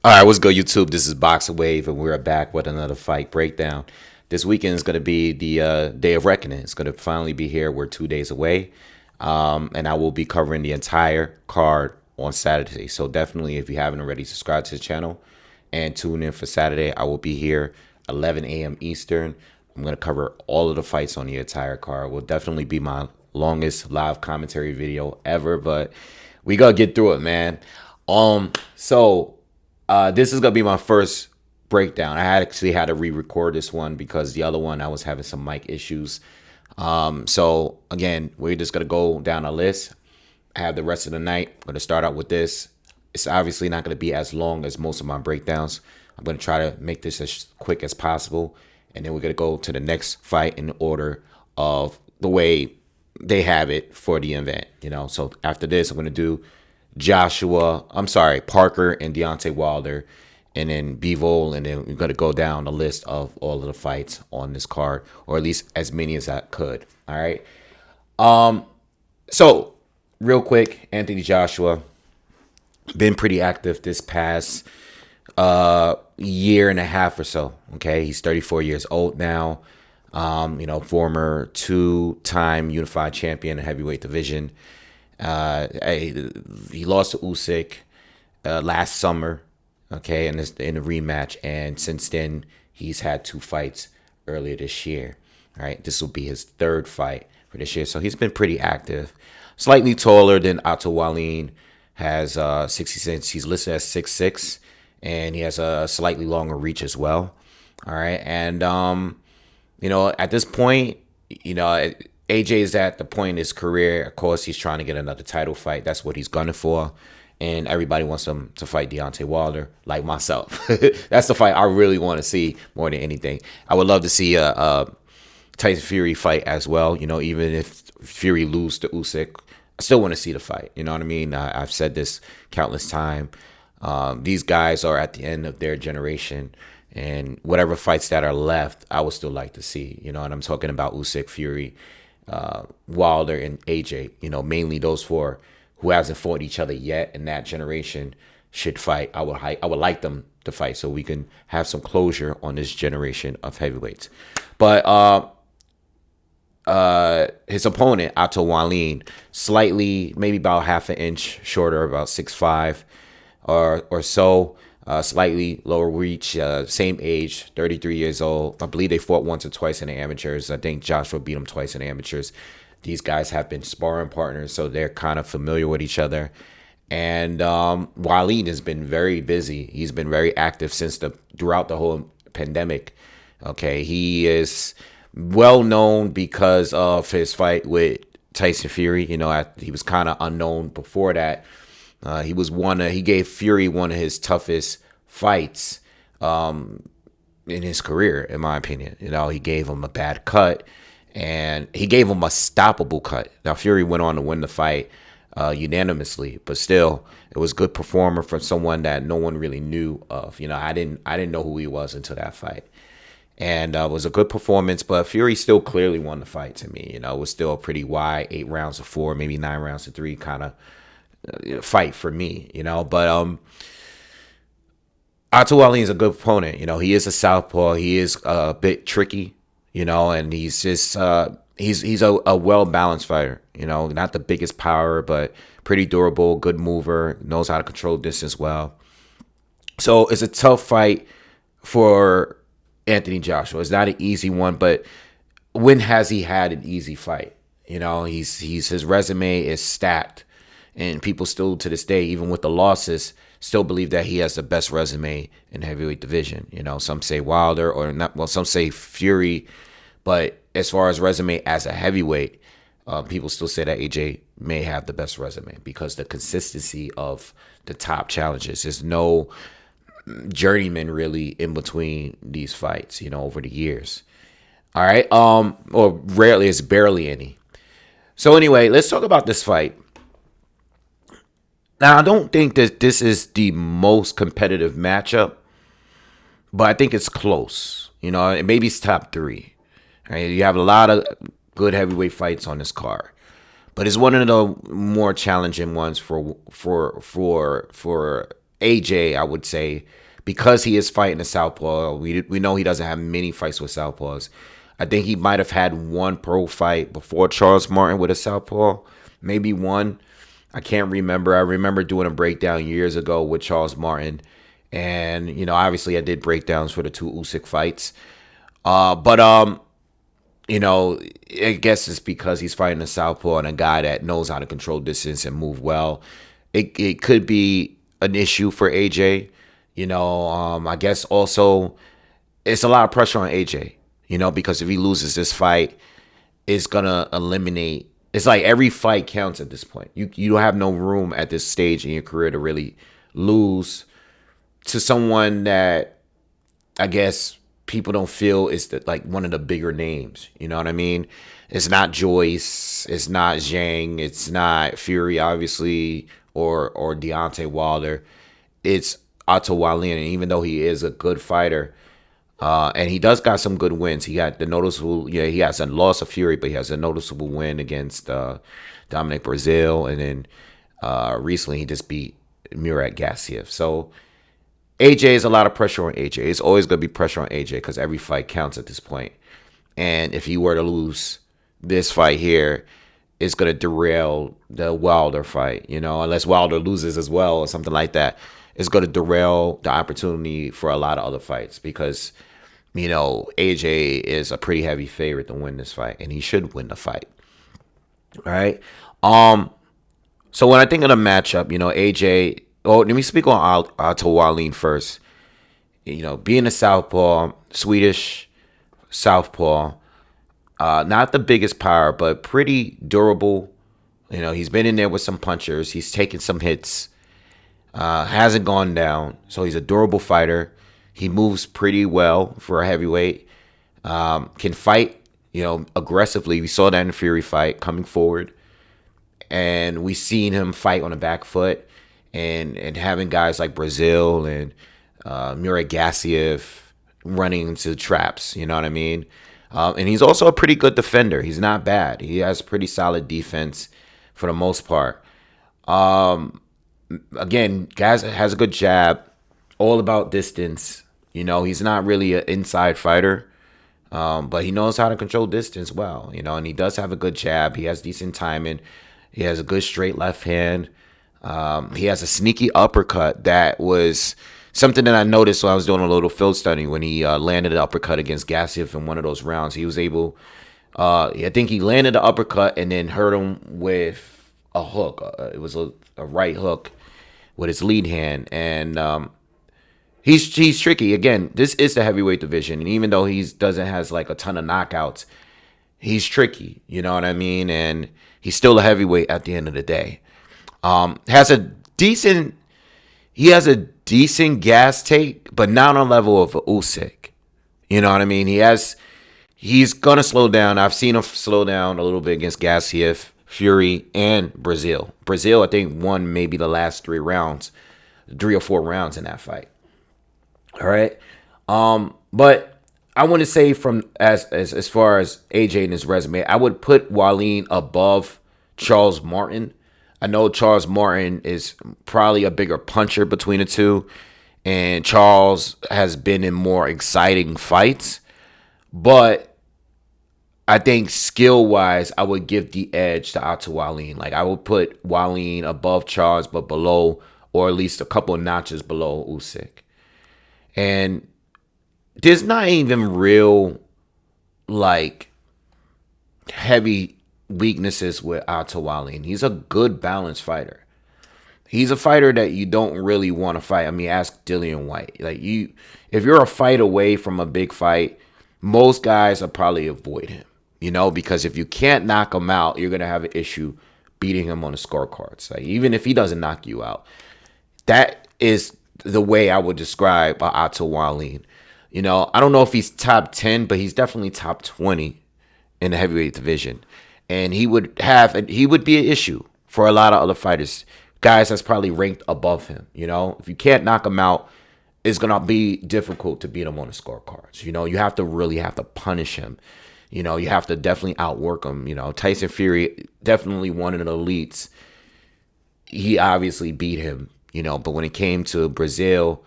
All right, what's good, YouTube? This is Boxingwave, and we're back with another fight breakdown. This weekend is going to be the day of reckoning. It's going to finally be here. We're 2 days away, and I will be covering the entire card on Saturday. So definitely, if you haven't already, subscribe to the channel and tune in for Saturday. I will be here 11 a.m. Eastern. I'm going to cover all of the fights on the entire card. It will definitely be my longest live commentary video ever, but we got to get through it, man. This is gonna be my first breakdown. I actually had to re-record this one because the other one I was having some mic issues. So again, we're just gonna go down a list. I have the rest of the night. I'm gonna start out with this. It's obviously not gonna be as long as most of my breakdowns. I'm gonna try to make this as quick as possible, and then we're gonna go to the next fight in order of the way they have it for the event. So after this, I'm gonna do Parker and Deontay Wilder, and then Bivol, and then we're going to go down the list of all of the fights on this card, or at least as many as I could. All right. So real quick, Anthony Joshua been pretty active this past year and a half or so. Okay, he's 34 years old now. Former two-time unified champion in heavyweight division. He lost to Usyk last summer, okay, in the rematch, and since then he's had 2 fights earlier this year. All right, this will be his 3rd fight for this year, so he's been pretty active. Slightly taller than Otto Wallin, has 66. He's listed as 6'6", and he has a slightly longer reach as well. All right, and at this point, AJ is at the point in his career. Of course, he's trying to get another title fight. That's what he's gunning for. And everybody wants him to fight Deontay Wilder, like myself. That's the fight I really want to see more than anything. I would love to see a Tyson Fury fight as well. Even if Fury loses to Usyk, I still want to see the fight. You know what I mean? I've said this countless times. These guys are at the end of their generation. And whatever fights that are left, I would still like to see. And I'm talking about Usyk, Fury, Wilder, and AJ. Mainly those 4 who hasn't fought each other yet in that generation should fight. I would like them to fight so we can have some closure on this generation of heavyweights. But his opponent, Otto Wallin, slightly, maybe about half an inch shorter, about 6'5" or so. Slightly lower reach, same age, 33 years old. I believe they fought once or twice in the amateurs. I think Joshua beat him twice in the amateurs. These guys have been sparring partners, so they're kind of familiar with each other. And Wallin has been very busy. He's been very active throughout the whole pandemic. Okay, he is well known because of his fight with Tyson Fury. He was kind of unknown before that. He gave Fury one of his toughest fights in his career, in my opinion. He gave him a bad cut, and he gave him a stoppable cut. Now Fury went on to win the fight unanimously, but still, it was good performer from someone that no one really knew of. I didn't know who he was until that fight. And it was a good performance, but Fury still clearly won the fight to me. It was still a pretty wide 8 rounds to 4, maybe 9 rounds to 3 kind of fight for me, but Otto Wallin is a good opponent. He is a southpaw. He is a bit tricky, and he's just he's a well balanced fighter. Not the biggest power, but pretty durable, good mover, knows how to control distance well. So it's a tough fight for Anthony Joshua. It's not an easy one, but when has he had an easy fight? His resume is stacked. And people still, to this day, even with the losses, still believe that he has the best resume in the heavyweight division. Some say Wilder or not. Well, some say Fury. But as far as resume as a heavyweight, people still say that AJ may have the best resume because the consistency of the top challenges. There's no journeyman really in between these fights, over the years. All right. Or rarely, it's barely any. So anyway, let's talk about this fight. Now, I don't think that this is the most competitive matchup, but I think it's close. Maybe it's top 3. Right? You have a lot of good heavyweight fights on this card, but it's one of the more challenging ones for AJ, I would say, because he is fighting a southpaw, we know he doesn't have many fights with southpaws. I think he might have had one pro fight before Charles Martin with a southpaw, maybe one. I can't remember. I remember doing a breakdown years ago with Charles Martin, and obviously I did breakdowns for the two Usyk fights. But I guess it's because he's fighting a southpaw and a guy that knows how to control distance and move well. It could be an issue for AJ. I guess also it's a lot of pressure on AJ. Because if he loses this fight, it's gonna eliminate. It's like every fight counts at this point. You don't have no room at this stage in your career to really lose to someone that I guess people don't feel is like one of the bigger names. You know what I mean? It's not Joyce. It's not Zhang. It's not Fury, obviously, or Deontay Wilder. It's Otto Wallin. And even though he is a good fighter, and he does got some good wins. He got the noticeable, he has a loss of Fury, but he has a noticeable win against Dominic Brazil. And then recently he just beat Murat Gassiev. So AJ is a lot of pressure on AJ. It's always going to be pressure on AJ because every fight counts at this point. And if he were to lose this fight here, it's going to derail the Wilder fight, unless Wilder loses as well or something like that. It's going to derail the opportunity for a lot of other fights because, AJ is a pretty heavy favorite to win this fight, and he should win the fight. All right. So when I think of the matchup, AJ. Oh, let me speak on Otto Wallin first. Being a southpaw, Swedish southpaw, not the biggest power, but pretty durable. He's been in there with some punchers. He's taken some hits. Hasn't gone down. So he's a durable fighter. He moves pretty well for a heavyweight. Can fight, aggressively. We saw that in the Fury fight, coming forward. And we seen him fight on the back foot. And having guys like Brazil and Murat Gassiev running into traps, you know what I mean? And he's also a pretty good defender. He's not bad. He has pretty solid defense for the most part. Again, guys has a good jab, all about distance. He's not really an inside fighter, but he knows how to control distance well, and he does have a good jab. He has decent timing. He has a good straight left hand. He has a sneaky uppercut that was something that I noticed when I was doing a little field study when he landed an uppercut against Gassiev in one of those rounds. He was able, I think he landed the uppercut and then hurt him with a hook. It was a right hook with his lead hand. And he's tricky. Again, this is the heavyweight division. And even though he doesn't has like a ton of knockouts, he's tricky. You know what I mean? And he's still a heavyweight at the end of the day. He has a decent gas take, but not on the level of Usyk. You know what I mean? He's gonna slow down. I've seen him slow down a little bit against Gassiev, Fury, and Brazil. Brazil, I think, won maybe the last 3 or 4 rounds in that fight. All right. But I want to say from as far as AJ and his resume, I would put Wallin above Charles Martin. I know Charles Martin is probably a bigger puncher between the two, and Charles has been in more exciting fights. But I think skill-wise, I would give the edge to Otto Wallin. Like, I would put Wallin above Charles, but below, or at least a couple of notches below Usyk. And there's not even real, like, heavy weaknesses with Otto Wallin. He's a good balanced fighter. He's a fighter that you don't really want to fight. I mean, ask Dillian White. Like, if you're a fight away from a big fight, most guys will probably avoid him. Because if you can't knock him out, you're gonna have an issue beating him on the scorecards. Like, even if he doesn't knock you out, that is the way I would describe Otto Wallin. I don't know if he's top 10, but he's definitely top 20 in the heavyweight division. And he would be an issue for a lot of other fighters, guys that's probably ranked above him. If you can't knock him out, it's gonna be difficult to beat him on the scorecards. You have to punish him. You have to definitely outwork him. Tyson Fury, definitely one of the elites. He obviously beat him But when it came to Brazil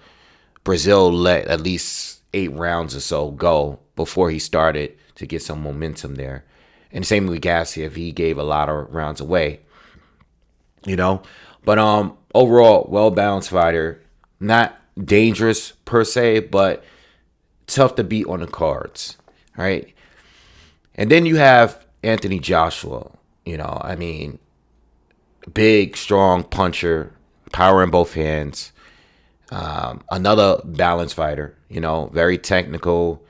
let at least 8 rounds or so go before he started to get some momentum there. And same with Gassiev, he gave a lot of rounds away, you know. But overall, well balanced fighter, not dangerous per se, but tough to beat on the cards, right? And then you have Anthony Joshua. I mean, big, strong puncher, power in both hands. Another balanced fighter, very technical,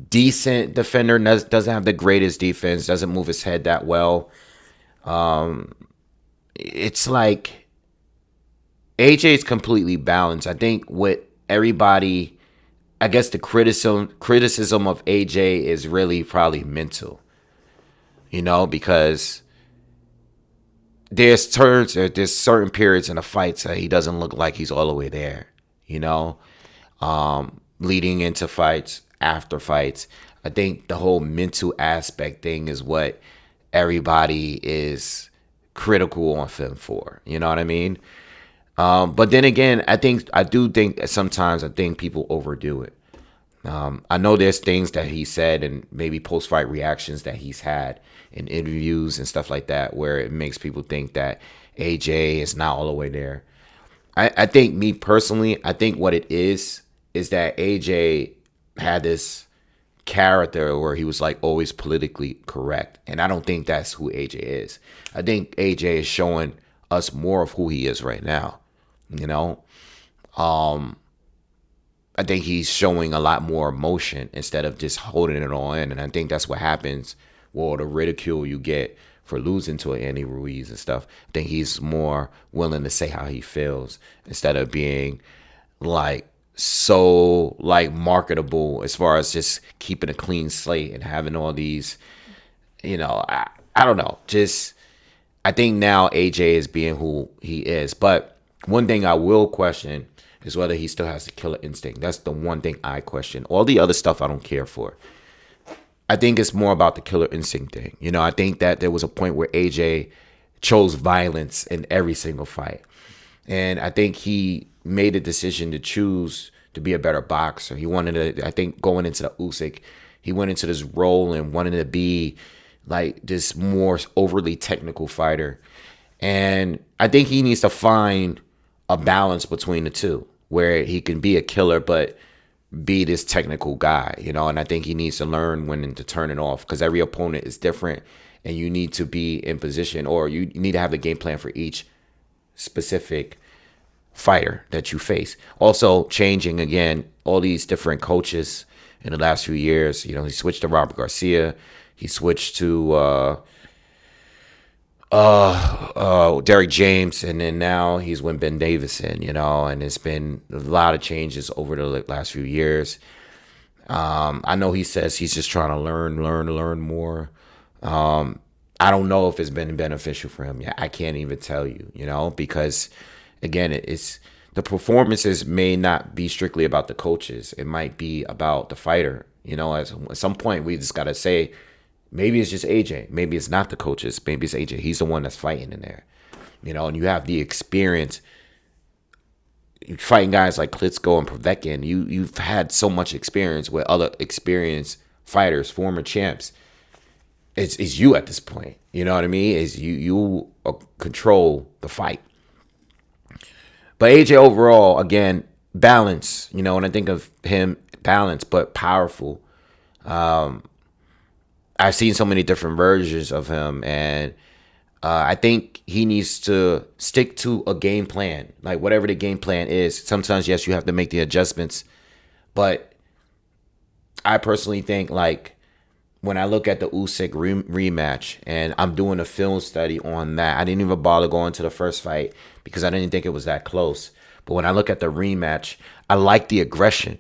decent defender. Doesn't have the greatest defense. Doesn't move his head that well. It's like AJ is completely balanced. I think with everybody, I guess the criticism of AJ is really probably mental, because there's certain periods in the fights that he doesn't look like he's all the way there, leading into fights, after fights. I think the whole mental aspect thing is what everybody is critical on him for. You know what I mean? But then again, I do think that sometimes people overdo it. I know there's things that he said and maybe post-fight reactions that he's had in interviews and stuff like that where it makes people think that AJ is not all the way there. I think, me personally, I think what it is that AJ had this character where he was like always politically correct. And I don't think that's who AJ is. I think AJ is showing us more of who he is right now. I think he's showing a lot more emotion instead of just holding it all in. And I think that's what happens with all the ridicule you get for losing to Andy Ruiz and stuff. I think he's more willing to say how he feels instead of being like so like marketable as far as just keeping a clean slate and having all these, I don't know. Just, I think now AJ is being who he is. But one thing I will question is whether he still has the killer instinct. That's the one thing I question. All the other stuff I don't care for. I think it's more about the killer instinct thing. I think that there was a point where AJ chose violence in every single fight. And I think he made a decision to choose to be a better boxer. He wanted to, I think going into the Usyk, he went into this role and wanted to be like this more overly technical fighter. And I think he needs to find a balance between the two where he can be a killer but be this technical guy, and I think he needs to learn when to turn it off because every opponent is different and you need to be in position or you need to have the game plan for each specific fighter that you face. Also changing again, all these different coaches in the last few years, he switched to Robert Garcia, he switched to Derek James, and then now he's with Ben Davison, and it's been a lot of changes over the last few years. I know he says he's just trying to learn more. I don't know if it's been beneficial for him yet. I can't even tell you, because again, it's the performances may not be strictly about the coaches. It might be about the fighter. At some point we just got to say, maybe it's just AJ. Maybe it's not the coaches. Maybe it's AJ. He's the one that's fighting in there. And you have the experience fighting guys like Klitschko and Povetkin. You've had so much experience with other experienced fighters, former champs. It's you at this point. You know what I mean? It's you control the fight. But AJ overall, again, balance. When I think of him, balance but powerful. I've seen so many different versions of him, and I think he needs to stick to a game plan, like whatever the game plan is. Sometimes, yes, you have to make the adjustments, but I personally think, like, when I look at the Usyk rematch, and I'm doing a film study on that, I didn't even bother going to the first fight because I didn't think it was that close. But when I look at the rematch, I like the aggression,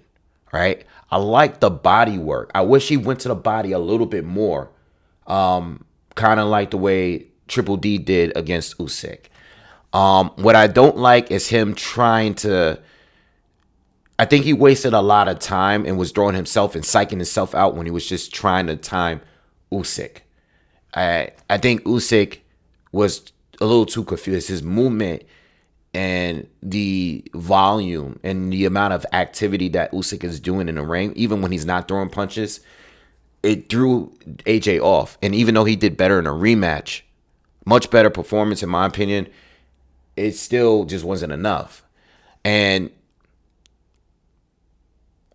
right? I like the body work. I wish he went to the body a little bit more, kind of like the way Triple D did against Usyk. What I don't like is him trying to. I think he wasted a lot of time and was throwing himself and psyching himself out when he was just trying to time Usyk. I think Usyk was a little too confused. His movement and the volume and the amount of activity that Usyk is doing in the ring, even when he's not throwing punches, it threw AJ off. And even though he did better in a rematch, much better performance in my opinion, it still just wasn't enough. And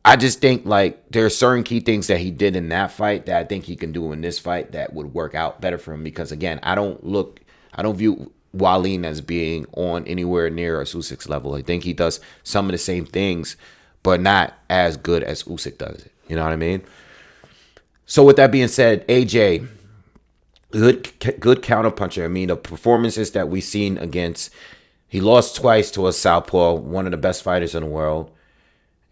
I just think like there are certain key things that he did in that fight that I think he can do in this fight that would work out better for him. Because again, I don't view Wallin as being on anywhere near Usyk's level. I think he does some of the same things, but not as good as Usyk does it. You know what I mean? So with that being said, AJ, good counterpuncher. I mean, the performances that we've seen against, he lost twice to a southpaw, one of the best fighters in the world.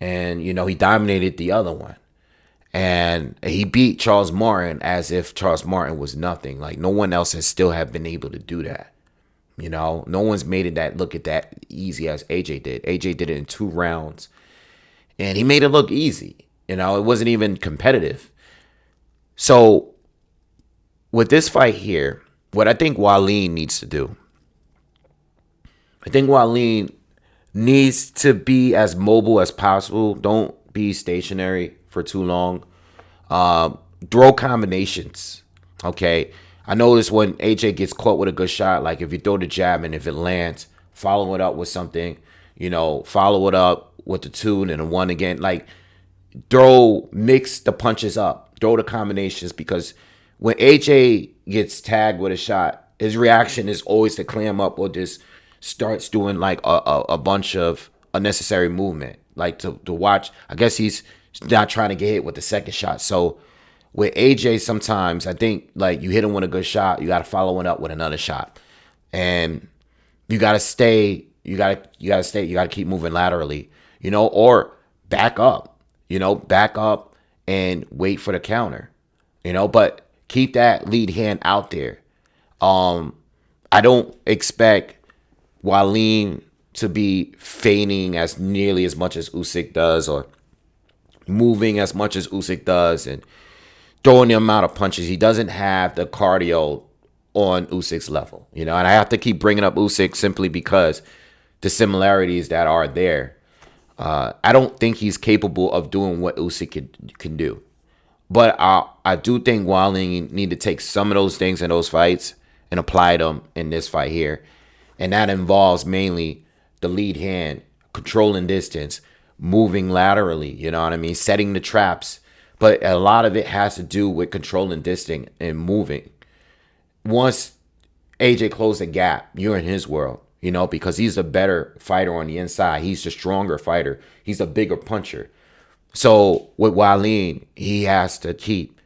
And, you know, he dominated the other one. And he beat Charles Martin as if Charles Martin was nothing. Like, no one else has still have been able to do that. You know, no one's made it look at that easy as AJ did. AJ did it in 2 rounds. And he made it look easy. You know, it wasn't even competitive. So, with this fight here, what I think Wallin needs to do, I think Wallin needs to be as mobile as possible. Don't be stationary for too long. Throw combinations. Okay. I notice when AJ gets caught with a good shot, like if you throw the jab and if it lands, follow it up with something, you know, follow it up with the 2 and then 1 again. Like mix the punches up, throw the combinations, because when AJ gets tagged with a shot, his reaction is always to clam up or just starts doing like a bunch of unnecessary movement, like to watch. I guess he's not trying to get hit with the second shot. So with AJ, sometimes I think like you hit him with a good shot, you got to follow it up with another shot, and you got to stay. You got to keep moving laterally, you know, or back up, and wait for the counter, you know, but keep that lead hand out there. I don't expect Wallin to be feigning as nearly as much as Usyk does, or moving as much as Usyk does, and throwing the amount of punches. He doesn't have the cardio on Usyk's level, you know. And I have to keep bringing up Usyk simply because the similarities that are there. I don't think he's capable of doing what Usyk can do, but I do think Wallin need to take some of those things in those fights and apply them in this fight here. And that involves mainly the lead hand, controlling distance, moving laterally, you know what I mean? Setting the traps. But a lot of it has to do with controlling distance and moving. Once AJ closed the gap, you're in his world, you know, because he's a better fighter on the inside. He's the stronger fighter. He's a bigger puncher. So with Wallin, he has to keep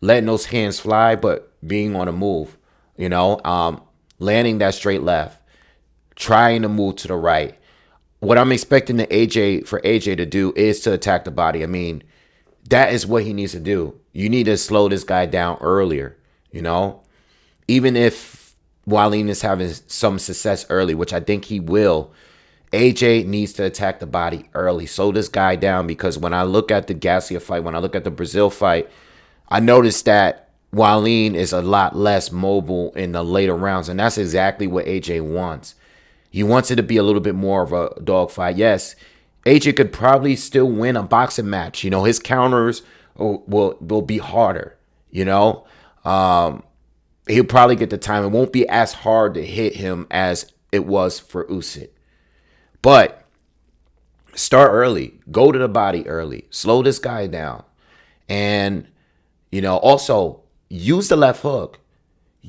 letting those hands fly, but being on a move, you know, landing that straight left, trying to move to the right. What I'm expecting for AJ to do is to attack the body. I mean, that is what he needs to do. You need to slow this guy down earlier, you know? Even if Wallin is having some success early, which I think he will, AJ needs to attack the body early. Slow this guy down, because when I look at the Garcia fight, when I look at the Brazil fight, I noticed that Wallin is a lot less mobile in the later rounds, and that's exactly what AJ wants. He wants it to be a little bit more of a dogfight. Yes, AJ could probably still win a boxing match. You know, his counters will be harder, you know. He'll probably get the time. It won't be as hard to hit him as it was for Usyk. But start early. Go to the body early. Slow this guy down. And, you know, also use the left hook.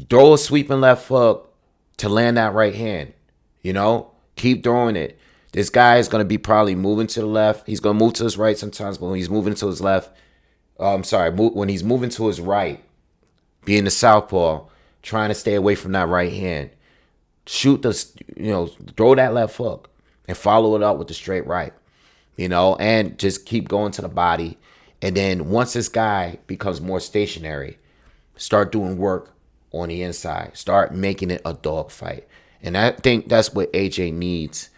Throw a sweeping left hook to land that right hand. You know, keep throwing it. This guy is going to be probably moving to the left. He's going to move to his right sometimes, but when he's moving to his left, when he's moving to his right, being the southpaw, trying to stay away from that right hand, throw that left hook and follow it up with the straight right, you know, and just keep going to the body. And then once this guy becomes more stationary, start doing work on the inside. Start making it a dog fight. And I think that's what AJ needs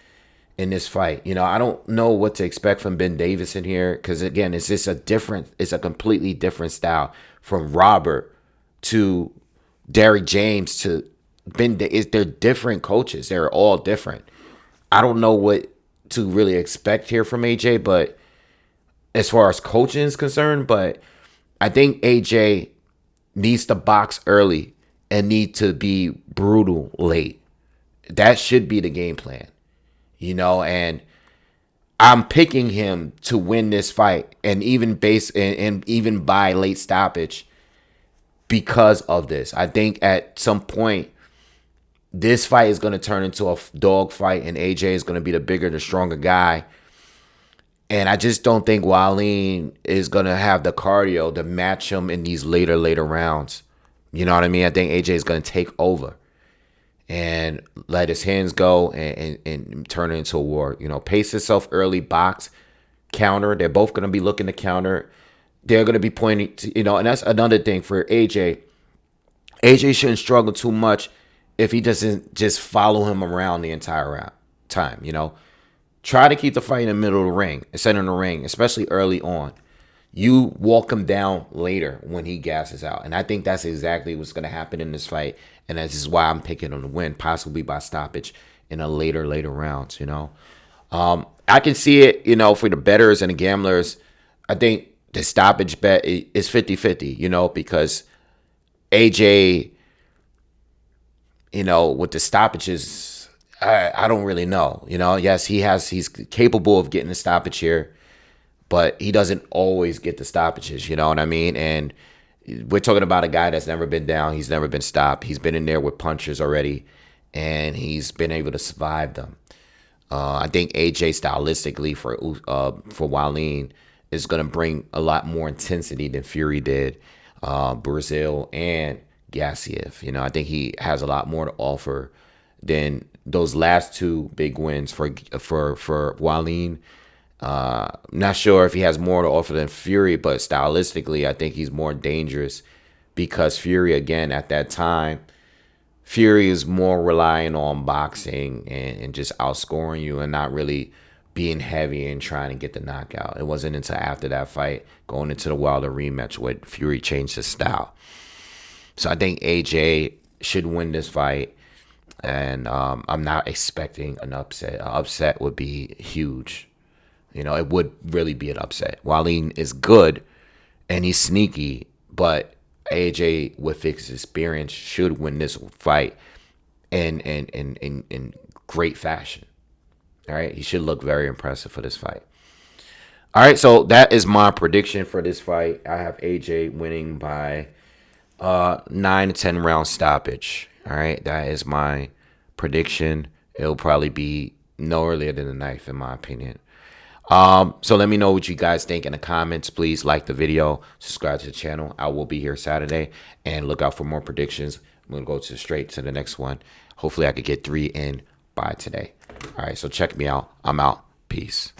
in this fight. You know, I don't know what to expect from Ben Davison here, because again, it's a completely different style from Robert to Derrick James to they're different coaches. They're all different. I don't know what to really expect here from AJ, but as far as coaching is concerned, but I think AJ needs to box early and need to be brutal late. That should be the game plan, and I'm picking him to win this fight and even by late stoppage because of this. I think at some point this fight is going to turn into a dog fight and AJ is going to be the bigger, the stronger guy. And I just don't think Wallin is going to have the cardio to match him in these later rounds. You know what I mean? I think AJ is going to take over and let his hands go and turn it into a war. Pace yourself early, box, counter. They're both going to be looking to counter. They're going to be pointing to, and that's another thing for AJ. AJ shouldn't struggle too much if he doesn't just follow him around the entire time. Try to keep the fight in the middle of the ring, instead of the ring, especially early on. You walk him down later when he gasses out. And I think that's exactly what's going to happen in this fight. And this is why I'm picking him to win, possibly by stoppage in a later rounds, I can see it, for the bettors and the gamblers. I think the stoppage bet is 50-50, because AJ, with the stoppages, I don't really know. Yes, he's capable of getting a stoppage here, but he doesn't always get the stoppages, you know what I mean? And we're talking about a guy that's never been down. He's never been stopped. He's been in there with punchers already, and he's been able to survive them. I think AJ stylistically for Wallin is going to bring a lot more intensity than Fury did, Brazil and Gassiev. I think he has a lot more to offer than those last two big wins for Wallin. Not sure if he has more to offer than Fury, but stylistically, I think he's more dangerous because Fury, again, at that time, Fury is more relying on boxing and just outscoring you and not really being heavy and trying to get the knockout. It wasn't until after that fight, going into the Wilder rematch, where Fury changed his style. So I think AJ should win this fight, and I'm not expecting an upset. An upset would be huge. It would really be an upset. Wallin is good, and he's sneaky, but AJ, with his experience, should win this fight in great fashion. All right, he should look very impressive for this fight. All right, so that is my prediction for this fight. I have AJ winning by 9 to 10 round stoppage. All right, that is my prediction. It'll probably be no earlier than the ninth, in my opinion. So let me know what you guys think in the comments. Please like the video, subscribe to the channel. I will be here Saturday, and look out for more predictions. I'm gonna go straight to the next one. Hopefully I could get 3 in by today. All right, so check me out. I'm out. Peace.